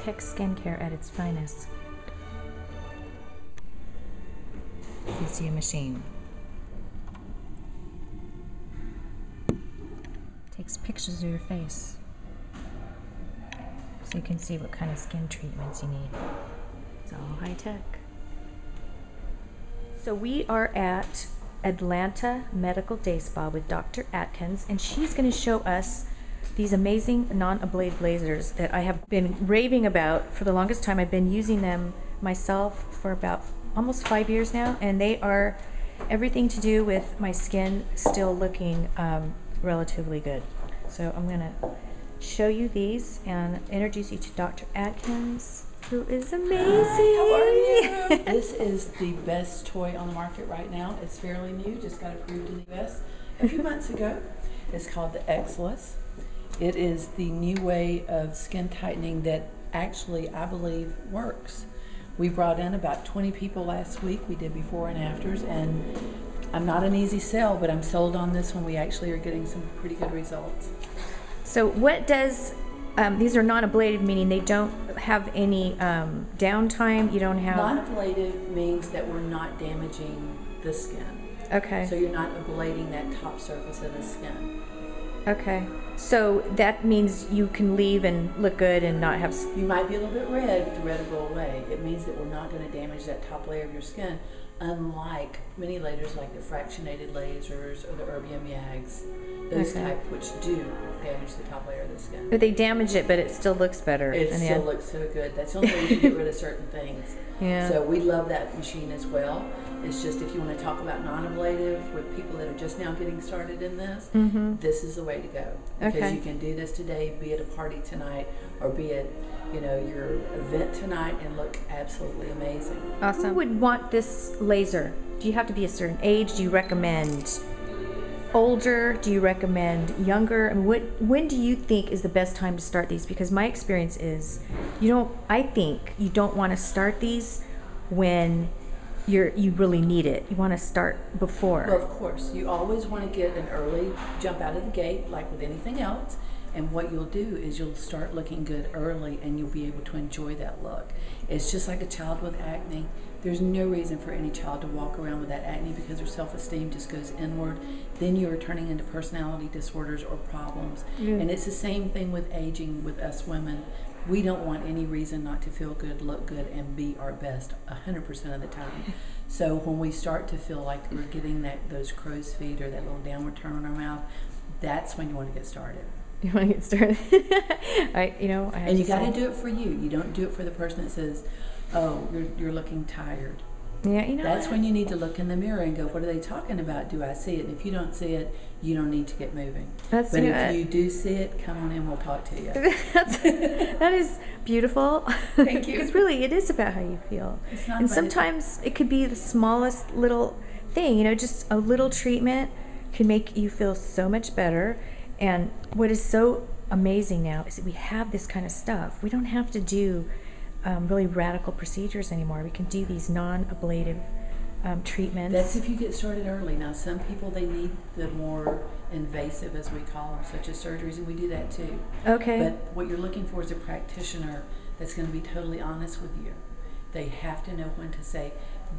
high-tech skincare at its finest. You see a machine. Takes pictures of your face so you can see what kind of skin treatments you need. It's all high-tech. So we are at Atlanta Medical Day Spa with Dr. Atkins, and she's going to show us these amazing non-ablative lasers that I have been raving about for the longest time. I've been using them myself for about almost 5 years now, and they are everything to do with my skin still looking relatively good. So I'm going to show you these and introduce you to Dr. Atkins, who is amazing. Hi, how are you? This is the best toy on the market right now. It's fairly new, just got approved in the US a few months ago. It's called the Exilis. It is the new way of skin tightening that actually, I believe, works. We brought in about 20 people last week. We did before and afters, and I'm not an easy sell, but I'm sold on this one. We actually are getting some pretty good results. So what does, these are non-ablative, meaning they don't have any downtime, you don't have... Non-ablative means that we're not damaging the skin. Okay. So you're not ablating that top surface of the skin. Okay. So that means you can leave and look good and not have... You might be a little bit red, but the red will go away. It means that we're not going to damage that top layer of your skin, unlike many lasers like the fractionated lasers or the erbium yags, those type, which do damage the top layer of the skin. But they damage it, but it still looks better. It still looks so good. That's the only way you can get rid of certain things. Yeah. So we love that machine as well. It's just if you want to talk about non-ablative with people that are just now getting started in this, this is the way to go. Because you can do this today, be it a party tonight, or be it, you know, your event tonight, and look absolutely amazing. Awesome. Who would want this laser? Do you have to be a certain age? Do you recommend older? Do you recommend younger? I mean, when do you think is the best time to start these? Because my experience is, I think you don't want to start these when you really need it. You want to start before. Well, of course, you always want to get an early jump out of the gate, like with anything else. And what you'll do is you'll start looking good early, and you'll be able to enjoy that look. It's just like a child with acne. There's no reason for any child to walk around with that acne because their self-esteem just goes inward. Then you're turning into personality disorders or problems. And it's the same thing with aging with us women. We don't want any reason not to feel good, look good, and be our best 100% of the time. So when we start to feel like we're getting those crow's feet or that little downward turn on our mouth, that's when you want to get started. You want to get started? And you got to do it for you. You don't do it for the person that says, "Oh, you're looking tired." Yeah, that's when you need to look in the mirror and go, "What are they talking about? Do I see it?" And if you don't see it, you don't need to get moving. But if you do see it, come on in. We'll talk to you. That is beautiful. Thank you. Because really, it is about how you feel. It's not and sometimes it could be the smallest little thing. Just a little treatment can make you feel so much better. And what is so amazing now is that we have this kind of stuff. We don't have to do really radical procedures anymore. We can do these non-ablative treatments. That's if you get started early. Now, some people, they need the more invasive, as we call them, such as surgeries, and we do that too. Okay. But what you're looking for is a practitioner that's going to be totally honest with you. They have to know when to say,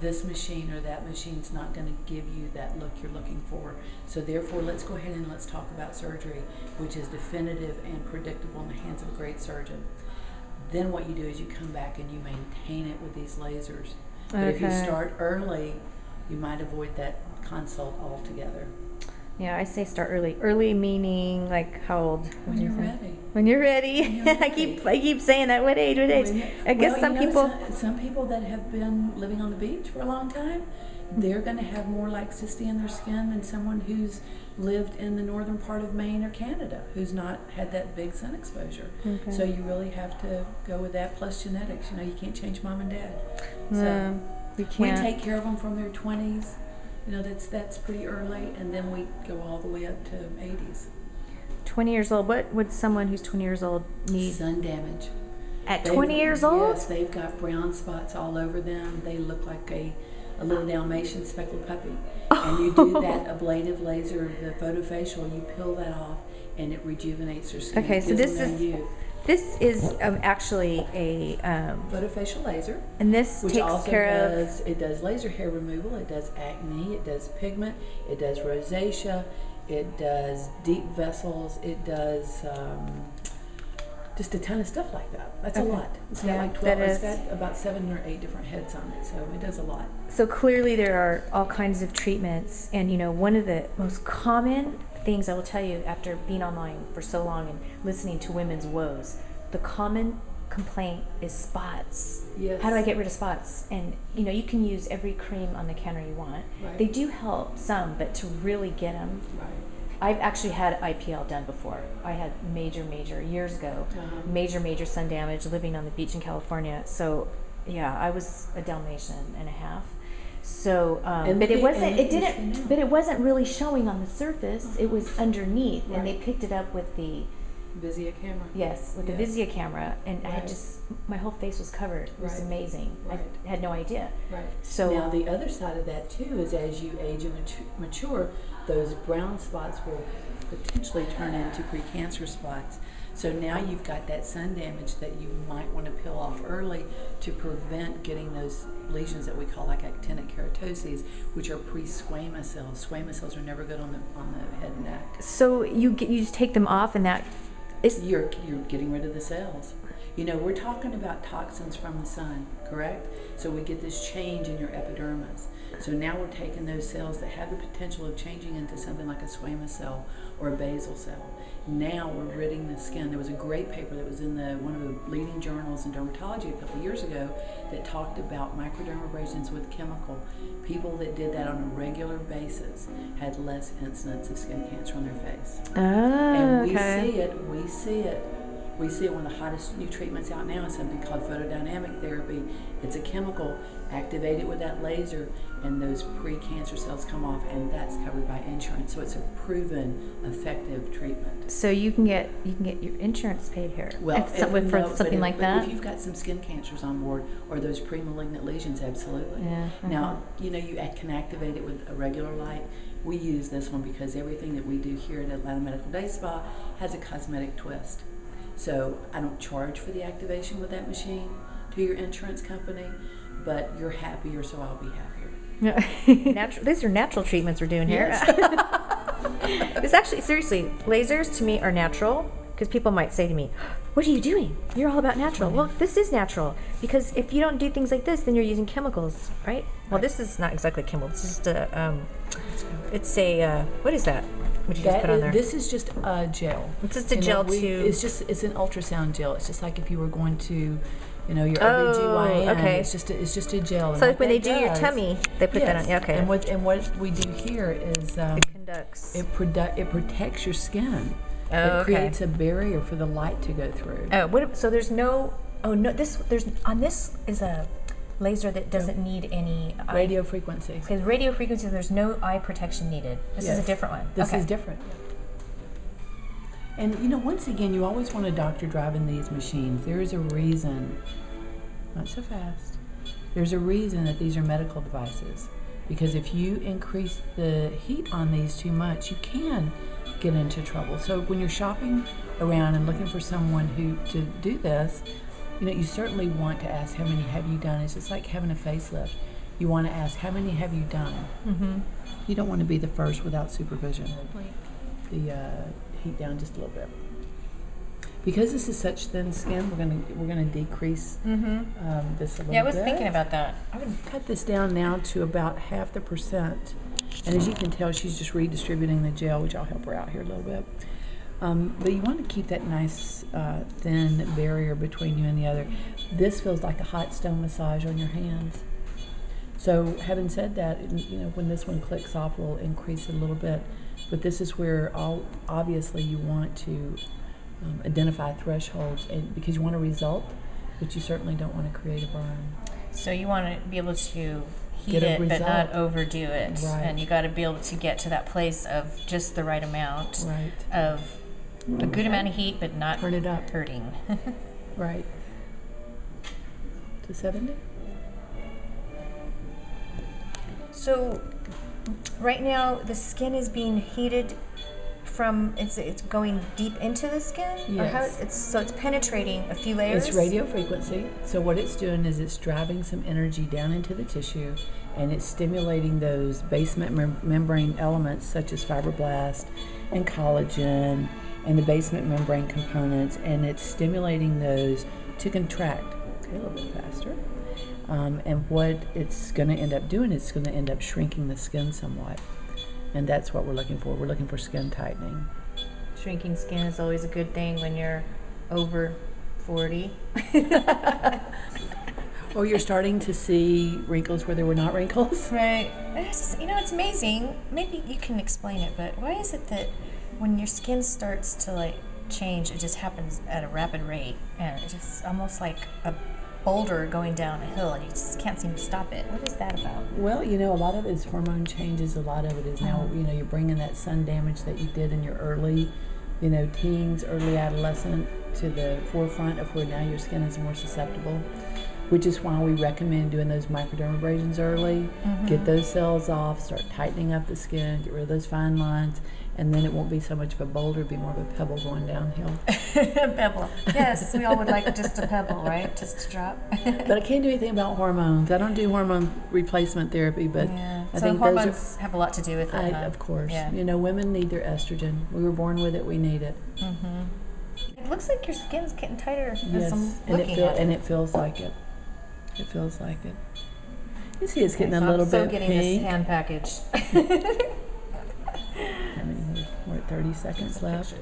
this machine or that machine's not going to give you that look you're looking for. So therefore, let's go ahead and let's talk about surgery, which is definitive and predictable in the hands of a great surgeon. Then what you do is you come back and you maintain it with these lasers. But if you start early, you might avoid that consult altogether. Yeah, I say start early. Early meaning like how old? When you're ready. When you're ready. When you're ready. I keep saying that. What age? What age? I guess some people that have been living on the beach for a long time, they're going to have more laxity in their skin than someone who's lived in the northern part of Maine or Canada, who's not had that big sun exposure. So you really have to go with that plus genetics. You can't change mom and dad. So we can't. We take care of them from their 20s. That's pretty early, and then we go all the way up to 80s. 20 years old. What would someone who's 20 years old need? Sun damage. At 20 years old? Yes, they've got brown spots all over them. They look like a little Dalmatian speckled puppy. And you do that ablative laser, the photofacial, you peel that off, and it rejuvenates their skin. Okay, so This is actually a photofacial laser, and this which takes also care of. it does laser hair removal, it does acne, it does pigment, it does rosacea, it does deep vessels, it does just a ton of stuff like that. That's a lot. It's got like 12. It's got about 7 or 8 different heads on it, so it does a lot. So clearly there are all kinds of treatments, and one of the most common things I will tell you after being online for so long and listening to women's woes, the common complaint is spots. Yes. How do I get rid of spots? And you can use every cream on the counter you want. Right. They do help some, but to really get them, Right. I've actually had IPL done before. I had major years ago, major sun damage living on the beach in California. So yeah, I was a Dalmatian and a half. So, but it wasn't really showing on the surface. It was underneath, and they picked it up with the Vizia camera. Yes, with the Vizia camera, and I had my whole face was covered. It was amazing. Right. I had no idea. Right. So now the other side of that too is as you age and mature, those brown spots will potentially turn into precancer spots. So now you've got that sun damage that you might want to peel off early to prevent getting those lesions that we call like actinic keratoses, which are pre-squamous cells. Squamous cells are never good on the head and neck. So you just take them off, and that is you're getting rid of the cells. We're talking about toxins from the sun, correct? So we get this change in your epidermis. So now we're taking those cells that have the potential of changing into something like a squamous cell or a basal cell. Now we're ridding the skin. There was a great paper that was in one of the leading journals in dermatology a couple of years ago that talked about microdermabrasions with chemical. People that did that on a regular basis had less incidence of skin cancer on their face. And we see it. We see it. One of the hottest new treatments out now is something called photodynamic therapy. It's a chemical activated with that laser, and those pre-cancer cells come off, and that's covered by insurance. So it's a proven effective treatment. So you can get your insurance paid here. Well, for something like that. If you've got some skin cancers on board or those pre-malignant lesions, absolutely. Yeah. Now, you can activate it with a regular light. We use this one because everything that we do here at Atlanta Medical Day Spa has a cosmetic twist. So I don't charge for the activation with that machine to your insurance company, but you're happier, so I'll be happier. These are natural treatments we're doing here. Yes. This actually, seriously, lasers to me are natural, because people might say to me, "What are you doing? You're all about natural." Well, this is natural, because if you don't do things like this, then you're using chemicals, right? Well, this is not exactly chemical. It's just it's a what is that? What you just put on there? This is just a gel. It's just a gel it's an ultrasound gel. It's just like if you were going to, your OBGYN. Okay. It's just a gel. So like when they do your tummy, they put that on. Yeah, okay. And what we do here is it conducts. It protects your skin. Oh, it creates a barrier for the light to go through. Oh, so there's no. Oh no, this is a laser that doesn't need any radio frequency. Because radio frequency, there's no eye protection needed. This is a different one. This is different. And once again, you always want a doctor driving these machines. There is a reason. Not so fast. There's a reason that these are medical devices. Because if you increase the heat on these too much, you can get into trouble. So when you're shopping around and looking for someone to do this, you certainly want to ask how many have you done. It's just like having a facelift. You want to ask how many have you done. Mm-hmm. You don't want to be the first without supervision. The heat down just a little bit. Because this is such thin skin, we're gonna decrease this a little bit. Yeah, I was thinking about that. I would cut this down now to about 0.5%. And as you can tell, she's just redistributing the gel, which I'll help her out here a little bit. But you want to keep that nice thin barrier between you and the other. This feels like a hot stone massage on your hands. So having said that, when this one clicks off, we'll increase it a little bit. But this is where obviously you want to identify thresholds, and because you want a result, but you certainly don't want to create a burn. So you want to be able to heat it, but not overdo it. Right. And you got to be able to get to that place of just the right amount of a good amount of heat, but not turn it up. Hurting. Right. To 70. So right now the skin is being heated from, it's going deep into the skin? Yes. Or how, it's penetrating a few layers? It's radio frequency. So what it's doing is it's driving some energy down into the tissue, and it's stimulating those basement membrane elements such as fibroblast and collagen and the basement membrane components, and it's stimulating those to contract. Okay, a little bit faster. And what it's going to end up doing is it's going to end up shrinking the skin somewhat. And that's what we're looking for. We're looking for skin tightening. Shrinking skin is always a good thing when you're over 40. Or you're starting to see wrinkles where there were not wrinkles. Right. It's just, it's amazing. Maybe you can explain it, but why is it that when your skin starts to like change, it just happens at a rapid rate, and it's just almost like a boulder going down a hill, and you just can't seem to stop it? What is that about? Well, a lot of it is hormone changes. A lot of it is now, you're bringing that sun damage that you did in your early, teens, early adolescent to the forefront of where now your skin is more susceptible, which is why we recommend doing those microdermabrasions early. Get those cells off, start tightening up the skin, get rid of those fine lines, and then it won't be so much of a boulder, it'll be more of a pebble going downhill. Pebble. Yes, we all would like just a pebble, right? Just to drop. But I can't do anything about hormones. I don't do hormone replacement therapy, but I think hormones those have a lot to do with it. of course. Yeah. Women need their estrogen. We were born with it. We need it. It looks like your skin's getting tighter as Yes, I'm looking at it. And it feels like it. It feels like it. You see, it's getting a little I'm bit getting pink. this hand package. We're at 30 seconds left.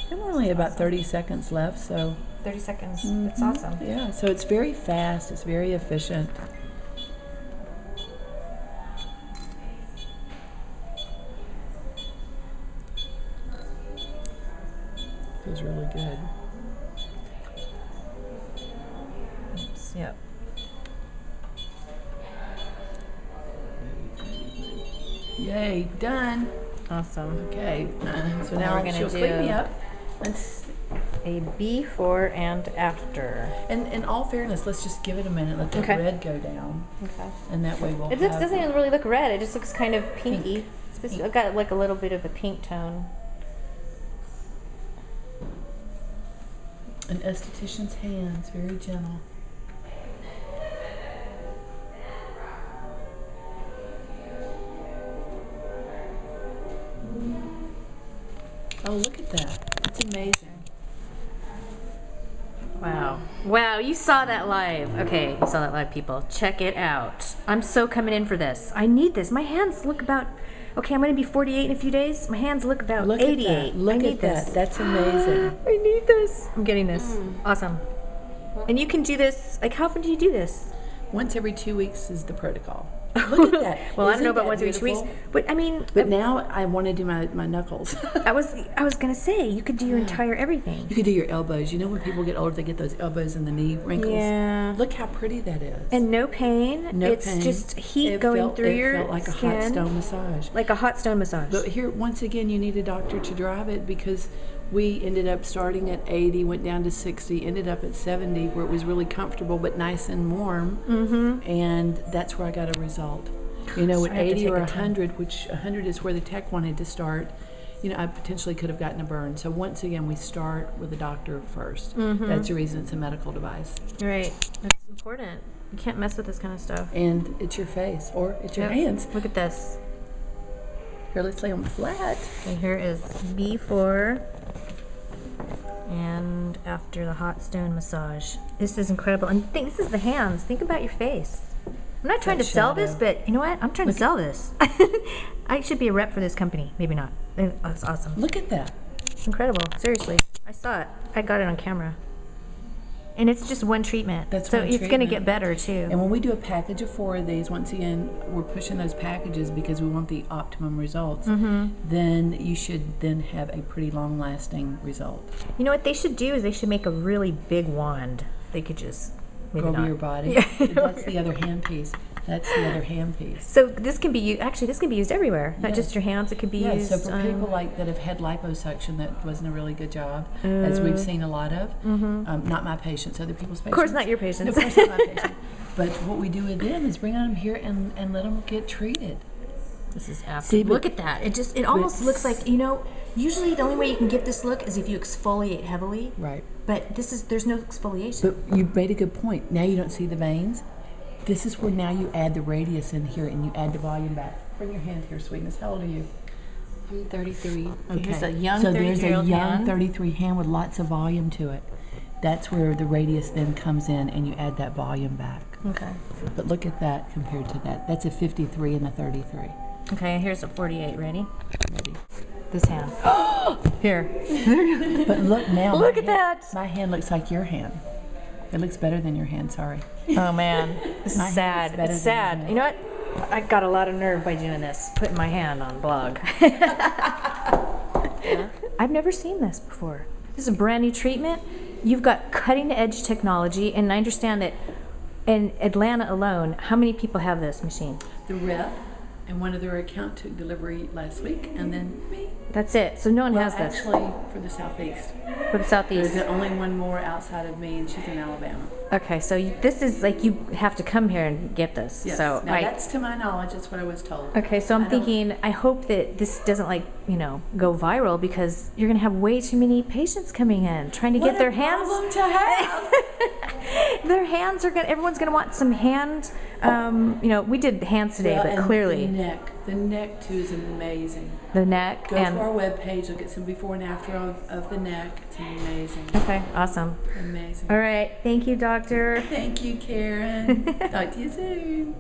And we're only about 30 seconds left, so 30 seconds. That's awesome. yeah. So it's very fast. It's very efficient. Feels really good. Oops, yep. Yay, done. Awesome. Okay, so Now now we're gonna she'll do clean me up. Let's, A before and after. and in all fairness, let's just give it a minute. Let the Okay. red go down, Okay. and that way we'll It have doesn't even really look red. It just looks kind of pinky. Pink. It's got like a little bit of a pink tone. an esthetician's hands, very gentle. Oh, look at that. It's amazing. Wow. Wow, you saw that live. Okay, you saw that live, people. Check it out. I'm so coming in for this. I need this. My hands look about... Okay, I'm going to be 48 in a few days. My hands look about Look 88. at that. Look I need at that. this. That's amazing. I need this. I'm getting this. Awesome. And you can do this... Like, how often do you do this? Once every 2 weeks is the protocol. Look at that. Well, I don't know Isn't about that once every 2 weeks. beautiful? But, I mean... But now I want to do my knuckles. I was going to say, you could do your entire everything. You could do your elbows. You know when people get older, they get those elbows and the knee wrinkles? Yeah. Look how pretty that is. And no pain. No it's pain. just heat It going felt- through your It felt like skin. a hot stone massage. Like a hot stone massage. But here, once again, you need a doctor to drive it because we ended up starting at 80, went down to 60, ended up at 70 where it was really comfortable but nice and warm. Mm-hmm. And that's where I got a result. You know, at I have to 80 take or a time. 100, which 100 is where the tech wanted to start, you know, I potentially could have gotten a burn. So once again, we start with the doctor first. Mm-hmm. That's the reason it's a medical device. Right. That's important. You can't mess with this kind of stuff. And it's your face or it's your Yep. hands. Look at this. Here, let's lay them flat. And here is before and after the hot stone massage. This is incredible. And this is the hands. Think about your face. I'm not trying to sell this, but you know what? I'm trying to sell this. I should be a rep for this company. Maybe not. That's awesome. Look at that. It's incredible. Seriously. I saw it. I got it on camera. And it's just one treatment. That's so one it's going to treatment. get better too. And when we do a package of 4 of these, once again, we're pushing those packages because we want the optimum results. Mm-hmm. Then you should then have a pretty long-lasting result. You know what they should do is they should make a really big wand. They could just maybe Go over not. your body. Yeah. That's the other hand piece. That's the other hand piece. So this can be used. Actually, this can be used everywhere. Not Yes. just your hands. It could be Yeah, used. so for people like that have had liposuction that wasn't a really good job, as we've seen a lot of, not my patients, other people's patients. of course, not your patients. No, of course not my patients. But what we do with them is bring them here and let them get treated. This is absolutely. See, but- Look at that. It almost looks like, you know, Usually the only way you can get this look is if you exfoliate heavily. Right. But there's no exfoliation. But you made a good point. Now you don't see the veins. This is where now you add the radius in here and you add the volume back. Bring your hand here, sweetness. How old are you? I'm 33. Okay. Here's a young so there's a 33-year-old young hand. 33 hand with lots of volume to it. That's where the radius then comes in and you add that volume back. Okay. But look at that compared to that. That's a 53 and a 33. Okay, here's a 48. Ready? Ready? This hand. Here. But look now. Look at that. My hand looks like your hand. It looks better than your hand, sorry. Oh man, this My is hand sad. looks better It's than your sad. hand. You know what? I got a lot of nerve by doing this, putting my hand on blog. I've never seen this before. This is a brand new treatment. You've got cutting edge technology, and I understand that in Atlanta alone, how many people have this machine? The rep and one of their account took delivery last week, and then me. That's it. So no one Well, has this actually, for the Southeast. for the Southeast. There's only one more outside of me, and she's in Alabama. Okay, so this is like you have to come here and get this. Yes. So Now, that's to my knowledge. That's what I was told. okay, so I'm I don't- thinking, I hope that this doesn't go viral, because you're gonna have way too many patients coming in trying to What get their a hands. problem to have. Their hands are gonna. Everyone's gonna want some hand. We did hands today, Well, but and clearly the neck too is amazing. the neck Go and. to our webpage. You'll get some before and after of the neck. It's amazing. Okay, awesome. Amazing. All right, thank you, doctor. Thank you, Karen. Talk to you soon.